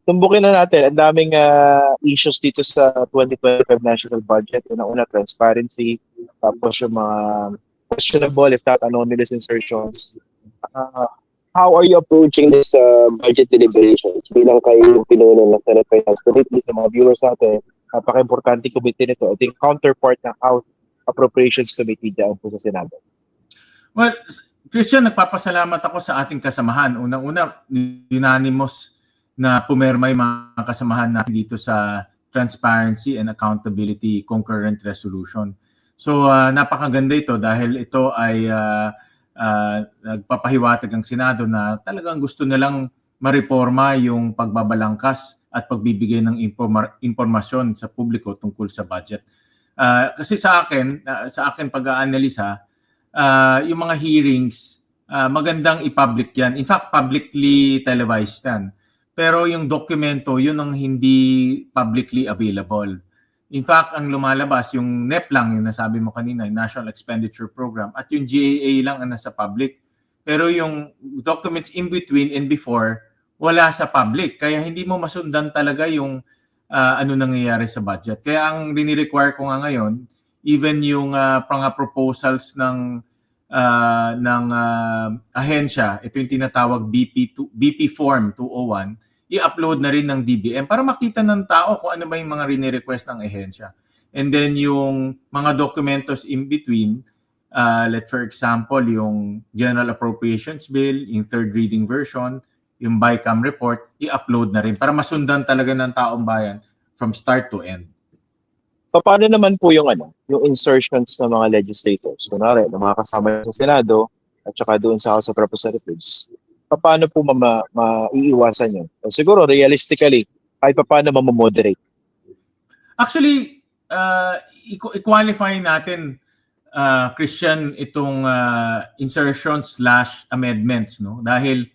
tumbukin na natin. Ang daming issues dito sa 2025 national budget. Una-una, transparency. Tapos yung mga questionable, if not anomalous insertions. Uh, how are you approaching this budget deliberations? Bilang kayo yung pinuno ng Senate Finance Committee, sa mga viewers natin, napaka-importante committee nito. Ito yung counterpart ng House Appropriations Committee dyan po sa Senado. Well, Christian, nagpapasalamat ako sa ating kasamahan. Unang-una, unanimous na pumirma yung mga kasamahan natin dito sa Transparency and Accountability Concurrent Resolution. So napakaganda ito dahil ito ay nagpapahiwatig ang Senado na talagang gusto nilang mareforma yung pagbabalangkas at pagbibigay ng impormasyon sa publiko tungkol sa budget. Kasi sa akin pag-aanalisa, yung mga hearings, magandang i-public yan. In fact, publicly televised yan. Pero yung dokumento, yun ang hindi publicly available. In fact, ang lumalabas, yung NEP lang, yung nasabi mo kanina, yung National Expenditure Program, at yung GAA lang ang nasa public. Pero yung documents in between and before, wala sa public. Kaya hindi mo masundan talaga yung ano nangyayari sa budget. Kaya ang rini-require ko nga ngayon, even yung mga proposals ng ahensya, ito yung tinatawag BP Form 201, i-upload na rin ng DBM para makita ng tao kung ano ba yung mga rini-request ng ahensya. And then yung mga documentos in between, for example, yung General Appropriations Bill, yung third reading version, yung BICAM report, i-upload na rin para masundan talaga ng taong bayan from start to end. Paano naman po yung yung insertions ng mga legislators, kunwari, ng mga kasama sa Senado at saka doon sa House of Representatives? Paano po maiiwasan yun? O siguro, realistically, kahit paano mamamoderate? Actually, i-qualify natin, Christian, itong insertions/amendments, no? Dahil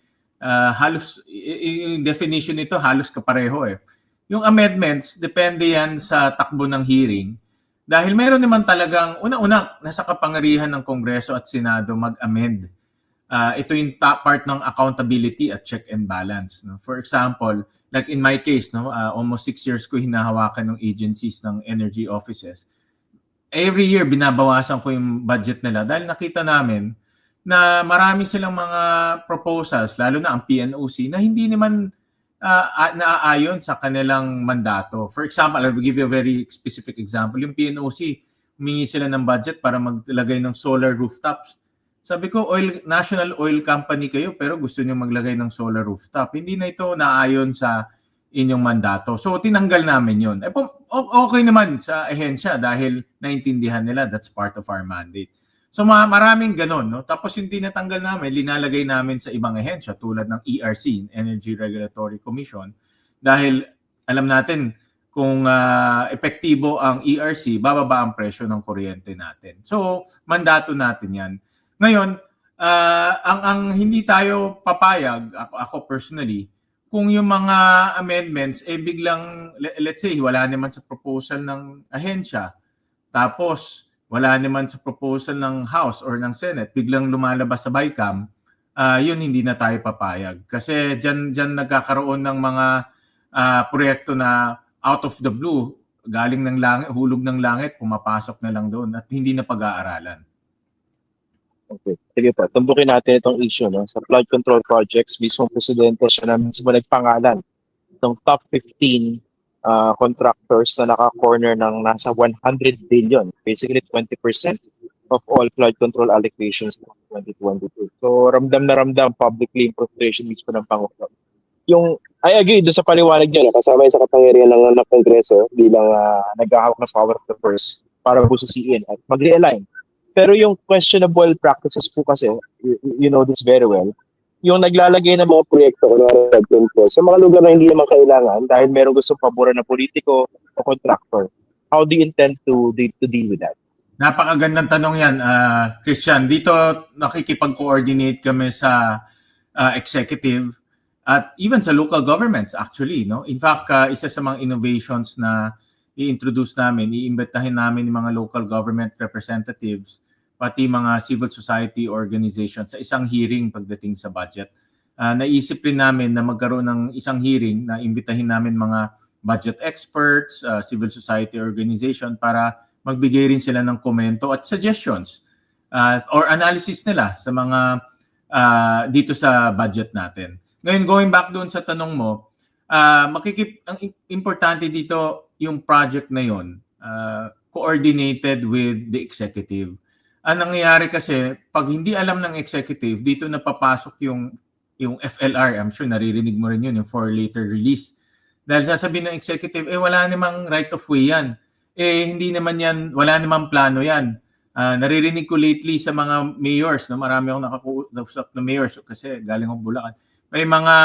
halos, yung definition nito halos kapareho eh. Yung amendments, depende yan sa takbo ng hearing. Dahil meron naman talagang, una-una, nasa kapangyarihan ng Kongreso at Senado mag-amend. Ito yung part ng accountability at check and balance. No? For example, like in my case, no, almost 6 years ko hinahawakan ng agencies ng energy offices. Every year, binabawasan ko yung budget nila dahil nakita namin na marami silang mga proposals, lalo na ang PNOC, na hindi naman naaayon sa kanilang mandato. For example, I'll give you a very specific example. Yung PNOC, humingi sila ng budget para maglagay ng solar rooftops. Sabi ko, national oil company kayo pero gusto niyo maglagay ng solar rooftop. Hindi na ito naayon sa inyong mandato. So tinanggal namin yun. Okay naman sa ahensya dahil naintindihan nila that's part of our mandate. So maraming ganun. No? Tapos yung tinatanggal namin, linalagay namin sa ibang ahensya tulad ng ERC, Energy Regulatory Commission. Dahil alam natin kung epektibo ang ERC, bababa ang presyo ng kuryente natin. So mandato natin yan. Ngayon, ang hindi tayo papayag, ako personally, kung yung mga amendments, biglang, let's say, wala naman sa proposal ng ahensya, tapos wala naman sa proposal ng House or ng Senate, biglang lumalabas sa BICAM, yun hindi na tayo papayag. Kasi dyan nagkakaroon ng mga proyekto na out of the blue, galing ng langit, hulog ng langit, pumapasok na lang doon at hindi na pag-aaralan. Okay. Sige po, tumbukin natin itong issue. No? Sa flood control projects, mismo presidente siya na mismo nagpangalan ng top 15 contractors na naka-corner ng nasa 100 billion, basically 20% of all flood control allocations for 2022. So ramdam na ramdam publicly yung frustration mismo ng Pangulo. I agree doon sa paliwanag niya, kasama sa kapangyarihan ng Kongreso bilang naghahawak ng power of the purse para bususiin at mag-realign. Pero yung questionable practices po kasi, you know this very well, yung naglalagay ng mga proyekto sa mga lugar na hindi naman kailangan dahil meron gustong paboran na politiko o contractor. How do you intend to deal with that? Napakagandang tanong yan, Christian. Dito nakikipag-coordinate kami sa executive at even sa local governments actually. No? In fact, isa sa mga innovations na i-introduce namin, iimbitahin namin yung mga local government representatives, pati mga civil society organizations sa isang hearing pagdating sa budget. naisip rin namin na magkaroon ng isang hearing na imbitahin namin mga budget experts, civil society organization para magbigay rin sila ng komento at suggestions or analysis nila sa mga dito sa budget natin. Ngayon, going back doon sa tanong mo, ang importante dito yung project na yon coordinated with the executive. Ang nangyayari kasi, pag hindi alam ng executive, dito napapasok yung FLR. I'm sure naririnig mo rin yun, yung for later release. Dahil sasabihin ng executive, wala namang right of way yan. Hindi naman yan, wala namang plano yan. Naririnig ko lately sa mga mayors, no? Marami akong nakakusap na mayors kasi galing akong Bulacan. May mga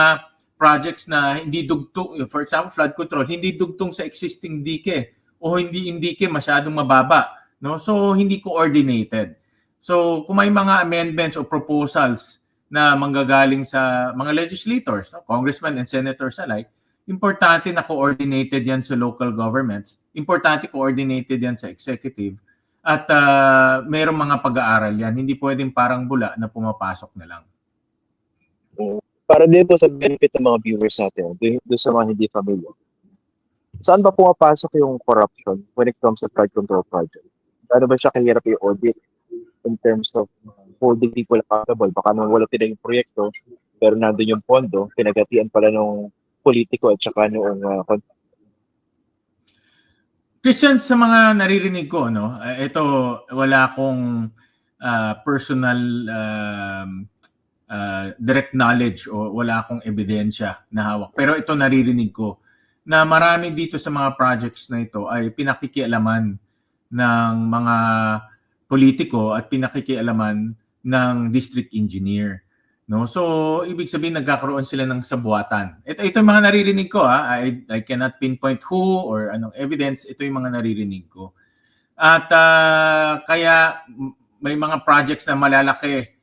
projects na hindi dugtong, for example, flood control, hindi dugtong sa existing dike o hindi masyadong mababa. No? So, hindi coordinated. So, kung may mga amendments o proposals na manggagaling sa mga legislators, no? Congressmen and senators alike, importante na coordinated yan sa local governments. Importante coordinated yan sa executive. At mayroong mga pag-aaral yan. Hindi pwedeng parang bula na pumapasok na lang. Para dito sa benefit ng mga viewers natin, doon sa mga hindi familiar, saan ba pumapasok yung corruption when it comes to flood control project? Ano ba siya kahirap i-audit in terms of holding people accountable? Baka nung wala tinang yung proyekto, pero nandun yung pondo, pinagatian pala ng politiko at saka yung Christian, sa mga naririnig ko, no, ito wala akong personal direct knowledge o wala akong ebidensya na hawak. Pero ito naririnig ko na marami dito sa mga projects na ito ay pinakikialaman ng mga politiko at pinakikialaman ng district engineer. No? So, ibig sabihin nagkakaroon sila ng sabuatan. Ito yung mga naririnig ko. I cannot pinpoint who or anong evidence. Ito yung mga naririnig ko. At kaya may mga projects na malalaki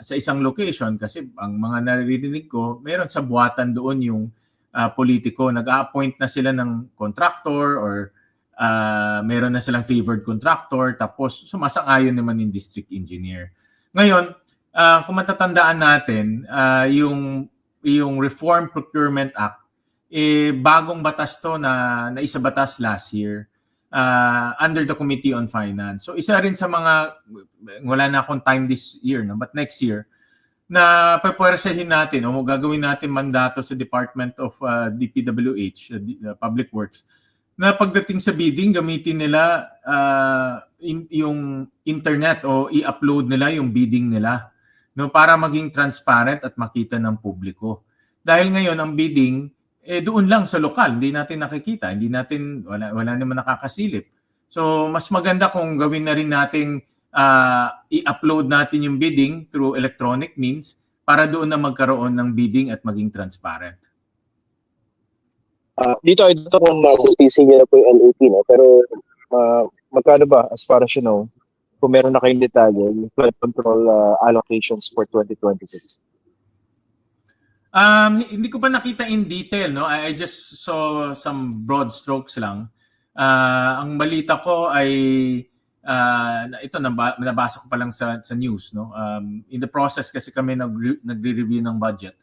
sa isang location kasi ang mga naririnig ko, meron sabuatan doon yung politiko. Nag-a-appoint na sila ng contractor or meron na silang favored contractor tapos sumasang-ayon naman yung district engineer. Ngayon, kung matatandaan natin, yung Reform Procurement Act, bagong batas to na naisabatas last year under the Committee on Finance. So isa rin sa mga, wala na akong time this year, no? But next year, na pupwersahin natin o gagawin natin mandato sa Department of DPWH, Public Works, na pagdating sa bidding, gamitin nila yung internet o i-upload nila yung bidding nila, no, para maging transparent at makita ng publiko. Dahil ngayon ang bidding doon lang sa lokal, hindi natin nakikita, wala naman nakakasilip. So mas maganda kung gawin na rin nating i-upload natin yung bidding through electronic means para doon na magkaroon ng bidding at maging transparent. Dito kung sising niyo na po yung LAP, no? Pero magkano ba as far as you know, kung meron na kayong detalye, yung flood control allocations for 2026? Hindi ko pa nakita in detail, no? I just saw some broad strokes lang. Ang balita ko ay ito nabasa ko pa lang sa news, no? In the process kasi kami nagre-review ng budget.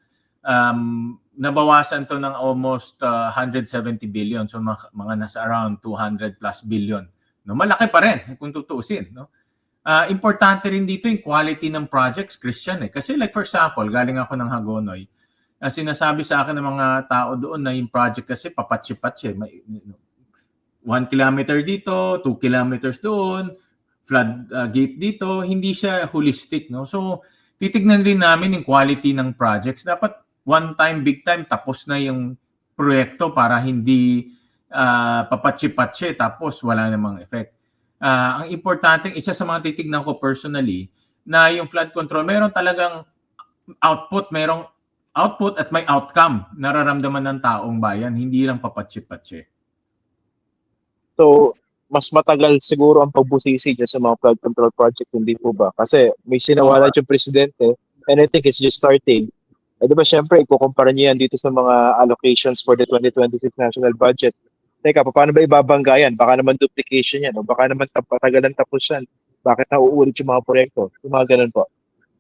Nabawasan to ng almost 170 billion, so mga nasa around 200 plus billion. No, malaki pa rin kung tutuusin, no? Importante rin dito yung quality ng projects, Christian, kasi like for example, galing ako ng Hagonoy. Sinasabi sa akin ng mga tao doon na yung project kasi papatsi-patsi. 1 kilometer dito, 2 kilometers doon, flood gate dito, hindi siya holistic, no? So, titignan rin namin yung quality ng projects. Dapat one time, big time, tapos na yung proyekto para hindi papatsi-patsi tapos wala namang effect. Ang importante, isa sa mga titignan ko personally, na yung flood control, mayroon talagang merong output at may outcome nararamdaman ng taong bayan, hindi lang papatsi-patsi. So, mas matagal siguro ang pagbusisi dyan sa mga flood control project, hindi po ba? Kasi may sinawalan yung presidente and I think it's just starting. Di ba syempre, ikukumpara niyo yan dito sa mga allocations for the 2026 national budget. Teka, paano ba ibabanggayan? Baka naman duplication yan, o baka naman patagalan tapos yan. Bakit nauulit yung mga proyekto? Yung mga ganun po.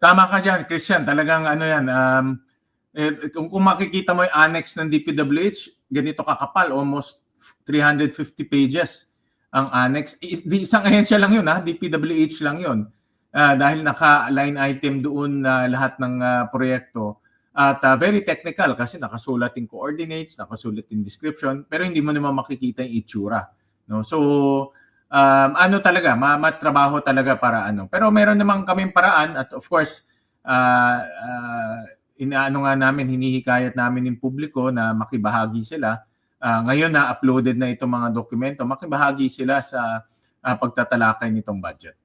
Tama ka dyan, Christian. Talagang ano yan, Kung makikita mo yung annex ng DPWH, ganito kakapal, almost 350 pages ang annex. Isang ahensya lang yun, DPWH lang yun. Dahil naka-line item doon na lahat ng proyekto. At very technical kasi nakasulat yung coordinates, nakasulat yung description, pero hindi mo naman makikita yung itsura. No? So, ano talaga, matrabaho talaga para ano. Pero meron naman kaming paraan at of course, inaano nga namin, hinihikayat namin yung publiko na makibahagi sila. Ngayon na uploaded na itong mga dokumento, makibahagi sila sa pagtatalakay nitong budget.